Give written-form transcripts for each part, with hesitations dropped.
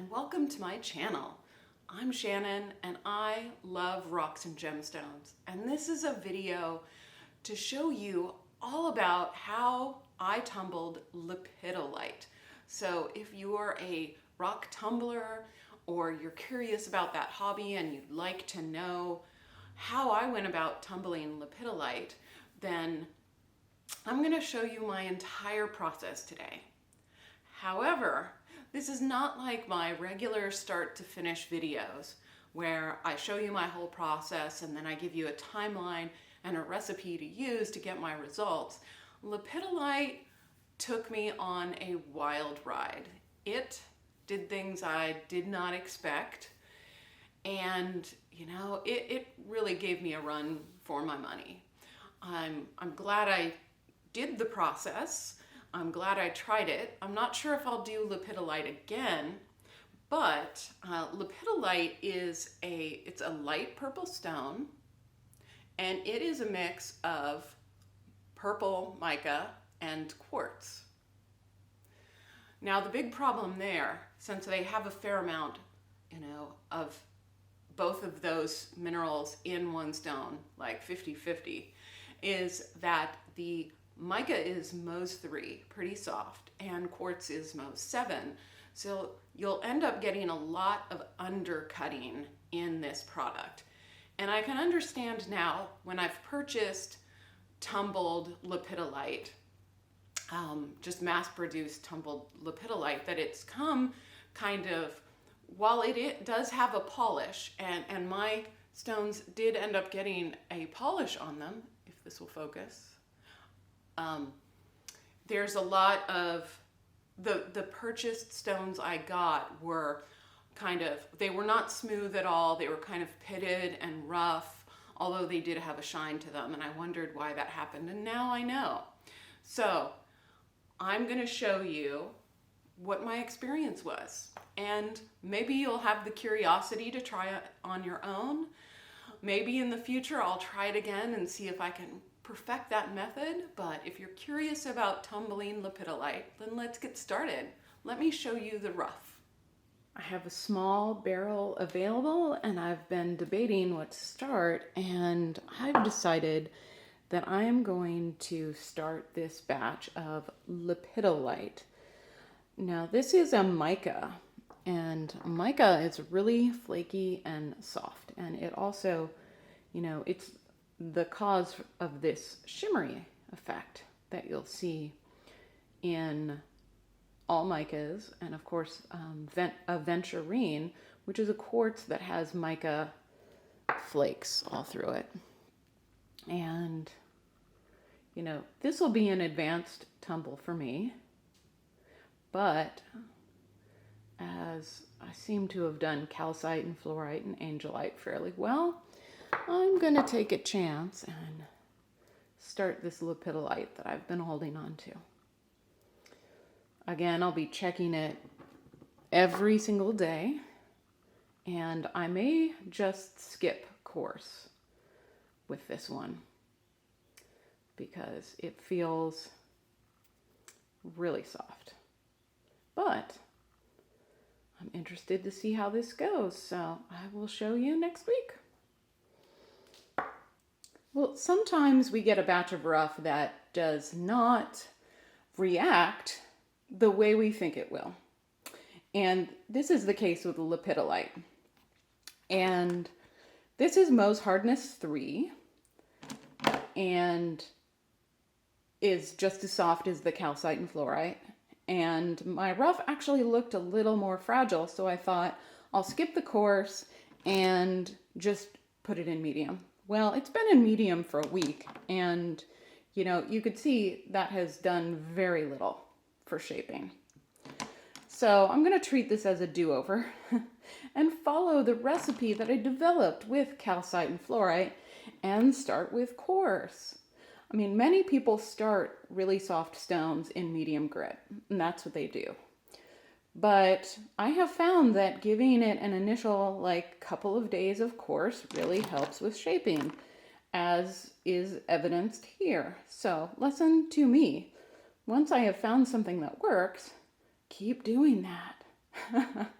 and welcome to my channel. I'm Shannon and I love rocks and gemstones, and this is a video to show you all about how I tumbled lepidolite. So if you're a rock tumbler or you're curious about that hobby and you'd like to know how I went about tumbling lepidolite, then I'm going to show you my entire process today. However, this is not like my regular start to finish videos where I show you my whole process and then I give you a timeline and a recipe to use to get my results. Lepidolite took me on a wild ride. It did things I did not expect, and it really gave me a run for my money. I'm glad I did the process. I'm glad I tried it. I'm not sure if I'll do lepidolite again, but lepidolite it's a light purple stone, and it is a mix of purple mica and quartz. Now the big problem there, since they have a fair amount, of both of those minerals in one stone, like 50-50, is that the mica is Mohs 3, pretty soft, and quartz is Mohs 7. So you'll end up getting a lot of undercutting in this product. And I can understand now when I've purchased tumbled lepidolite, just mass-produced tumbled lepidolite, that it's come kind of, while it does have a polish, and my stones did end up getting a polish on them, if this will focus. There's a lot of the purchased stones I got were they were not smooth at all. They were kind of pitted and rough, although they did have a shine to them, and I wondered why that happened, and now I know. So I'm going to show you what my experience was, and maybe you'll have the curiosity to try it on your own. Maybe in the future I'll try it again and see if I can perfect that method, but if you're curious about tumbling lepidolite, then let's get started. Let me show you the rough. I have a small barrel available and I've been debating what to start, and I've decided that I am going to start this batch of lepidolite. Now this is a mica, and mica is really flaky and soft, and it also, it's the cause of this shimmery effect that you'll see in all micas, and of course aventurine, which is a quartz that has mica flakes all through it. And this will be an advanced tumble for me, but as I seem to have done calcite and fluorite and angelite fairly well, I'm going to take a chance and start this lepidolite that I've been holding on to. Again, I'll be checking it every single day, and I may just skip course with this one because it feels really soft. But I'm interested to see how this goes, so I will show you next week. Well, sometimes we get a batch of rough that does not react the way we think it will. And this is the case with the lepidolite. And this is Mohs hardness 3 and is just as soft as the calcite and fluorite. And my rough actually looked a little more fragile, so I thought I'll skip the course and just put it in medium. Well, it's been in medium for a week, and you could see that has done very little for shaping. So I'm going to treat this as a do-over and follow the recipe that I developed with calcite and fluorite and start with coarse. I mean, many people start really soft stones in medium grit, and that's what they do. But I have found that giving it an initial couple of days of course really helps with shaping, as is evidenced here. So listen to me. Once I have found something that works, keep doing that.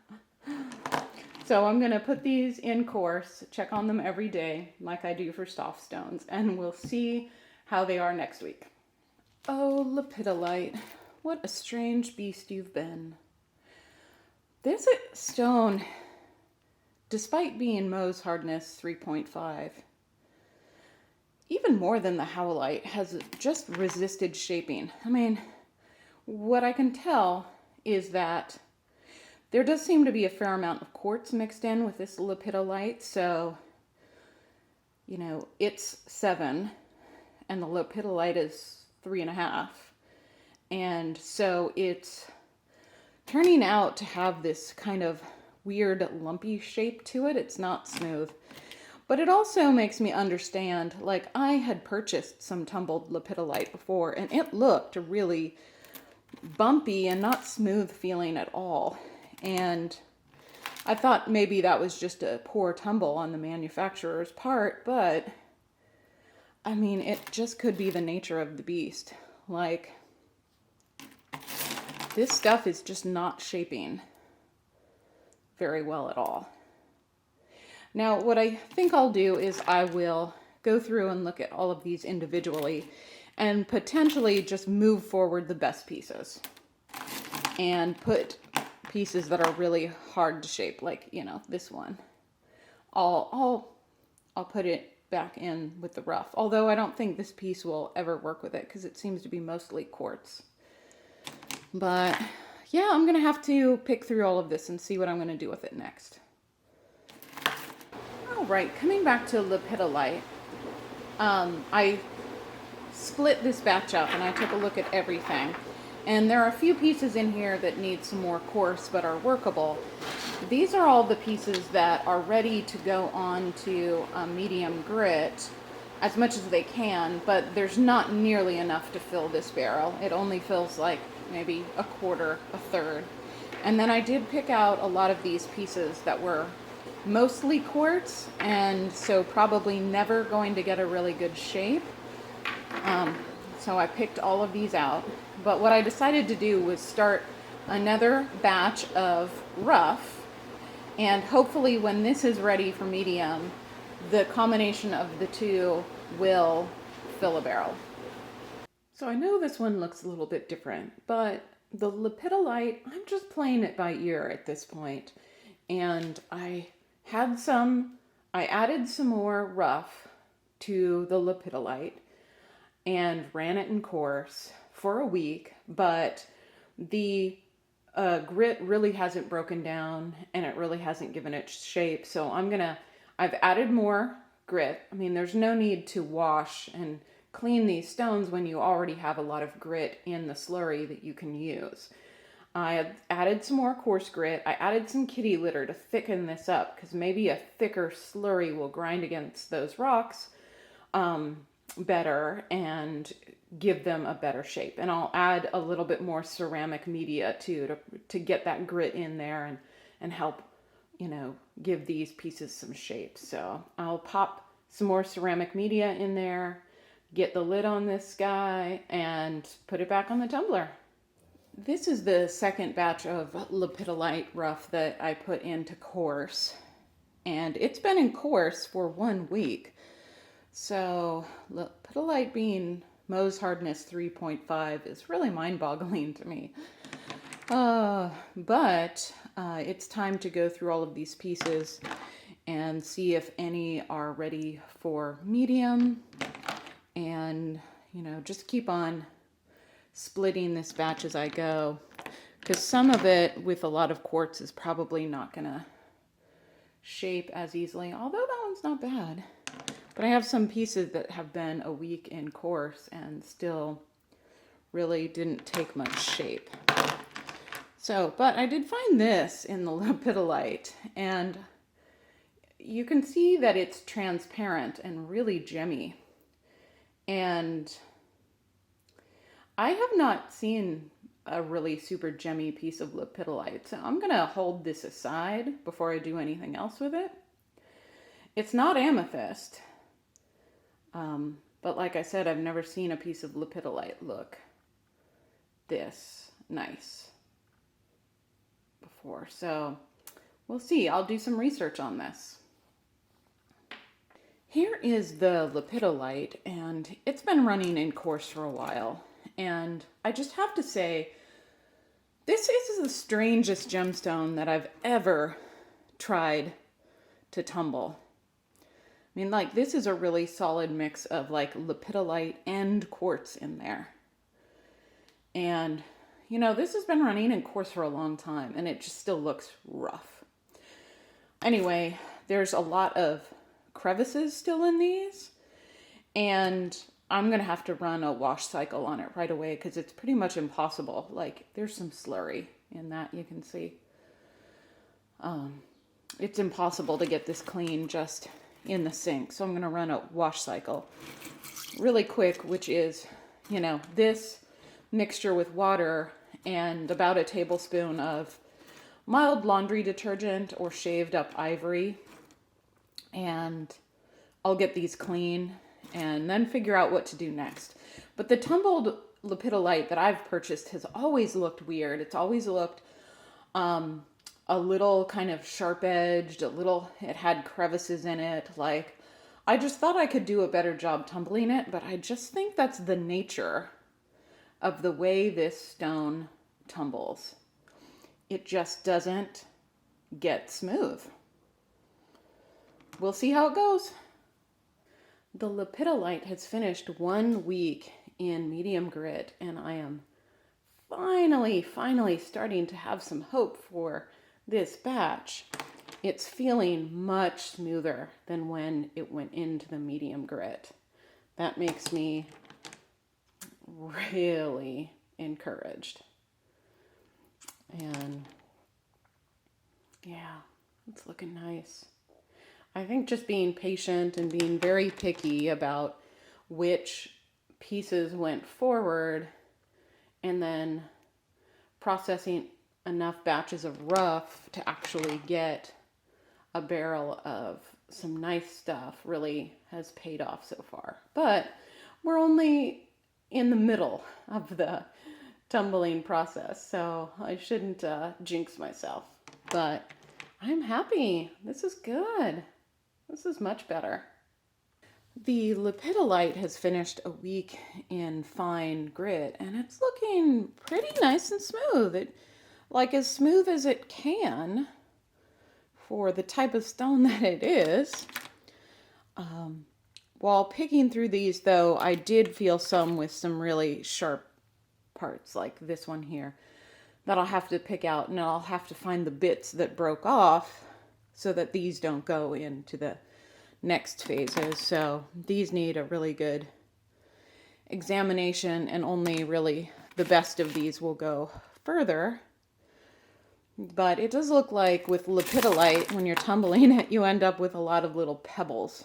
So I'm going to put these in course, check on them every day like I do for soft stones, and we'll see how they are next week. Oh, Lepidolite, what a strange beast you've been. This stone, despite being Mohs hardness 3.5, even more than the howlite, has just resisted shaping. I mean, what I can tell is that there does seem to be a fair amount of quartz mixed in with this lepidolite, so, you know, it's 7, and the lepidolite is 3.5, and so it's turning out to have this kind of weird lumpy shape to it. It's not smooth. But it also makes me understand, like, I had purchased some tumbled lepidolite before, and it looked really bumpy and not smooth feeling at all. And I thought maybe that was just a poor tumble on the manufacturer's part, but I mean, it just could be the nature of the beast. Like, this stuff is just not shaping very well at all. Now, what I think I'll do is I will go through and look at all of these individually and potentially just move forward the best pieces and put pieces that are really hard to shape, like, you know, this one. I'll put it back in with the rough, although I don't think this piece will ever work with it because it seems to be mostly quartz. But yeah, I'm gonna have to pick through all of this and see what I'm gonna do with it next. All right, coming back to lepidolite, I split this batch up and I took a look at everything. And there are a few pieces in here that need some more coarse but are workable. These are all the pieces that are ready to go on to a medium grit as much as they can, but there's not nearly enough to fill this barrel. It only fills like maybe a quarter, a third. And then I did pick out a lot of these pieces that were mostly quartz, and so probably never going to get a really good shape. So I picked all of these out. But what I decided to do was start another batch of rough, and hopefully when this is ready for medium, the combination of the two will fill a barrel. So I know this one looks a little bit different, but the lepidolite, I'm just playing it by ear at this point. And I added some more rough to the lepidolite and ran it in coarse for a week, but the grit really hasn't broken down and it really hasn't given it shape. So I've added more grit. I mean, there's no need to wash and clean these stones when you already have a lot of grit in the slurry that you can use. I have added some more coarse grit. I added some kitty litter to thicken this up because maybe a thicker slurry will grind against those rocks better and give them a better shape. And I'll add a little bit more ceramic media too to get that grit in there and help, you know, give these pieces some shape. So I'll pop some more ceramic media in there, get the lid on this guy, and put it back on the tumbler. This is the second batch of lepidolite rough that I put into coarse, and it's been in coarse for 1 week. So lepidolite being Mohs hardness 3.5 is really mind-boggling to me. But it's time to go through all of these pieces and see if any are ready for medium, and, you know, just keep on splitting this batch as I go, because some of it with a lot of quartz is probably not gonna shape as easily, although that one's not bad. But I have some pieces that have been a week in coarse and still really didn't take much shape. So, but I did find this in the lepidolite, and you can see that it's transparent and really gemmy. And I have not seen a really super gemmy piece of lepidolite, so I'm going to hold this aside before I do anything else with it. It's not amethyst, but like I said, I've never seen a piece of lepidolite look this nice before. So we'll see. I'll do some research on this. Here is the Lepidolite, and it's been running in course for a while. And I just have to say, this is the strangest gemstone that I've ever tried to tumble. I mean, like, this is a really solid mix of like lepidolite and quartz in there. And, you know, this has been running in course for a long time, and it just still looks rough. Anyway, there's a lot of crevices still in these, and I'm going to have to run a wash cycle on it right away because it's pretty much impossible. Like, there's some slurry in that, you can see. It's impossible to get this clean just in the sink. So I'm going to run a wash cycle really quick, which is, you know, this mixture with water and about a tablespoon of mild laundry detergent or shaved up ivory. And I'll get these clean and then figure out what to do next. But the tumbled lepidolite that I've purchased has always looked weird. It's always looked a little kind of sharp-edged, it had crevices in it. Like, I just thought I could do a better job tumbling it, but I just think that's the nature of the way this stone tumbles. It just doesn't get smooth. We'll see how it goes. The lepidolite has finished 1 week in medium grit, and I am finally starting to have some hope for this batch. It's feeling much smoother than when it went into the medium grit. That makes me really encouraged. And yeah, it's looking nice. I think just being patient and being very picky about which pieces went forward, and then processing enough batches of rough to actually get a barrel of some nice stuff really has paid off so far. But we're only in the middle of the tumbling process, so I shouldn't jinx myself. But I'm happy. This is good. This is much better. The lepidolite has finished a week in fine grit, and it's looking pretty nice and smooth. Like as smooth as it can for the type of stone that it is. While picking through these, though, I did feel some with some really sharp parts, like this one here, that I'll have to pick out, and I'll have to find the bits that broke off so that these don't go into the next phases. So these need a really good examination, and only really the best of these will go further. But it does look like with lepidolite, when you're tumbling it, you end up with a lot of little pebbles.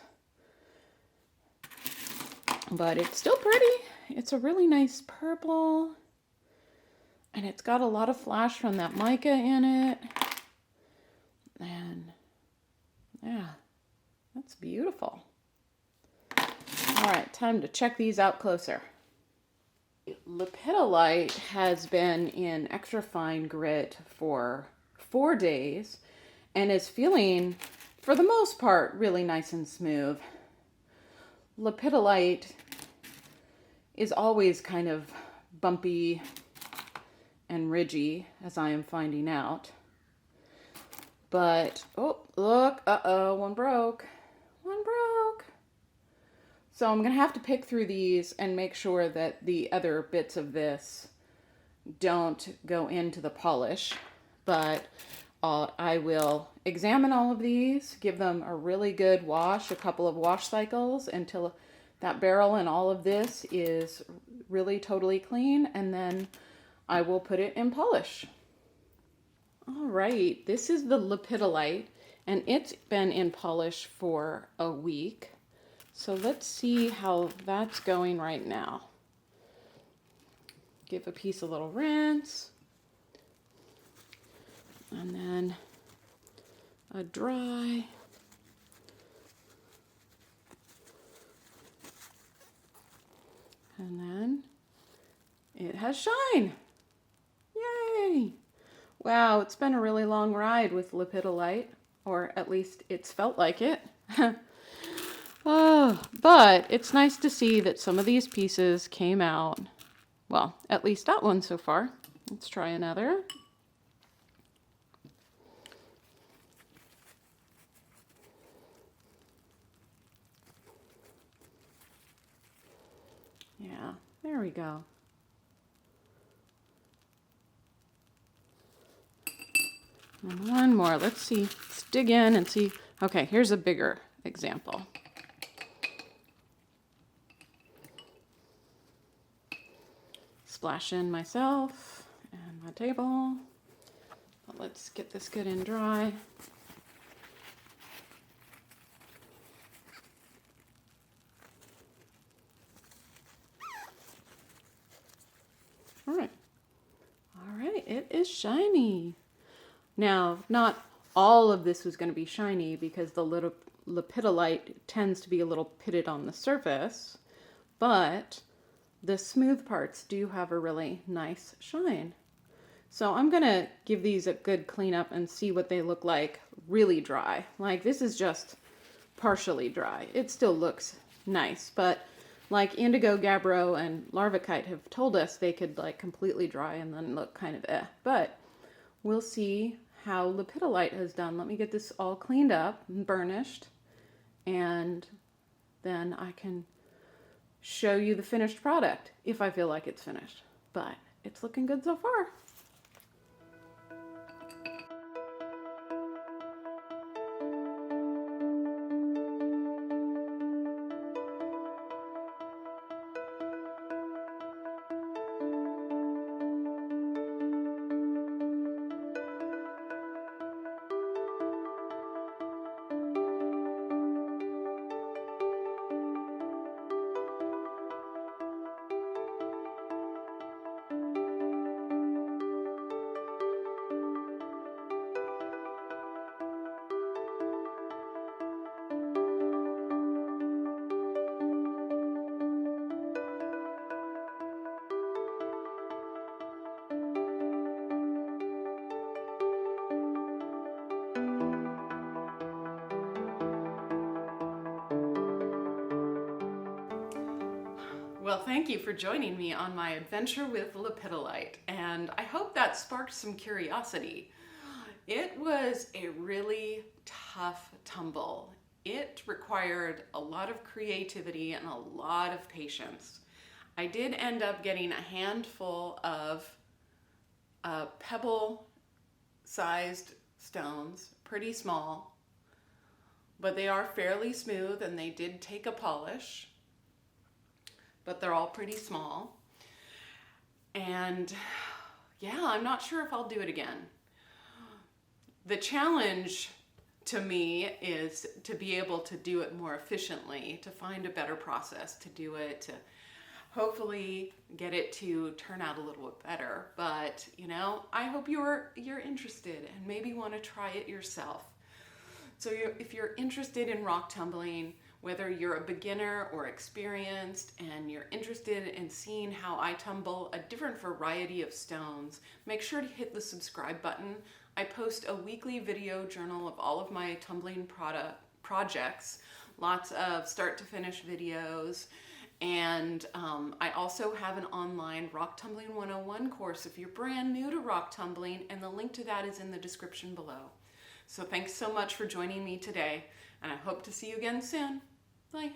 But it's still pretty. It's a really nice purple. And it's got a lot of flash from that mica in it. And yeah, that's beautiful. All right, time to check these out closer. Lepidolite has been in extra fine grit for 4 days and is feeling, for the most part, really nice and smooth. Lepidolite is always kind of bumpy and ridgy, as I am finding out. But, oh, look, one broke. So I'm going to have to pick through these and make sure that the other bits of this don't go into the polish. But I will examine all of these, give them a really good wash, a couple of wash cycles until that barrel and all of this is really totally clean, and then I will put it in polish. All right, this is the lepidolite, and it's been in polish for a week. So let's see how that's going right now. Give a piece a little rinse. And then a dry. And then it has shine. Yay! Wow, it's been a really long ride with lepidolite, or at least it's felt like it. Oh, but it's nice to see that some of these pieces came out. Well, at least that one so far. Let's try another. Yeah, there we go. And one more. Let's see. Let's dig in and see. Okay, here's a bigger example. Splash in myself and my table. But let's get this good and dry. All right. All right, it is shiny. Now, not all of this was going to be shiny because the little lepidolite tends to be a little pitted on the surface, but the smooth parts do have a really nice shine. So I'm going to give these a good cleanup and see what they look like really dry. Like this is just partially dry. It still looks nice, but like indigo, gabbro, and larvicite have told us they could like completely dry and then look kind of But we'll see how lepidolite has done. Let me get this all cleaned up and burnished, and then I can show you the finished product if I feel like it's finished. But it's looking good so far. Well, thank you for joining me on my adventure with lepidolite, and I hope that sparked some curiosity. It was a really tough tumble. It required a lot of creativity and a lot of patience. I did end up getting a handful of pebble-sized stones, pretty small, but they are fairly smooth and they did take a polish. But they're all pretty small. And yeah, I'm not sure if I'll do it again. The challenge to me is to be able to do it more efficiently, to find a better process to do it, to hopefully get it to turn out a little bit better. But you know, I hope you're interested and maybe want to try it yourself. So if you're interested in rock tumbling, whether you're a beginner or experienced and you're interested in seeing how I tumble a different variety of stones, make sure to hit the subscribe button. I post a weekly video journal of all of my tumbling projects, lots of start to finish videos, and I also have an online Rock Tumbling 101 course if you're brand new to rock tumbling, and the link to that is in the description below. So thanks so much for joining me today, and I hope to see you again soon. Bye.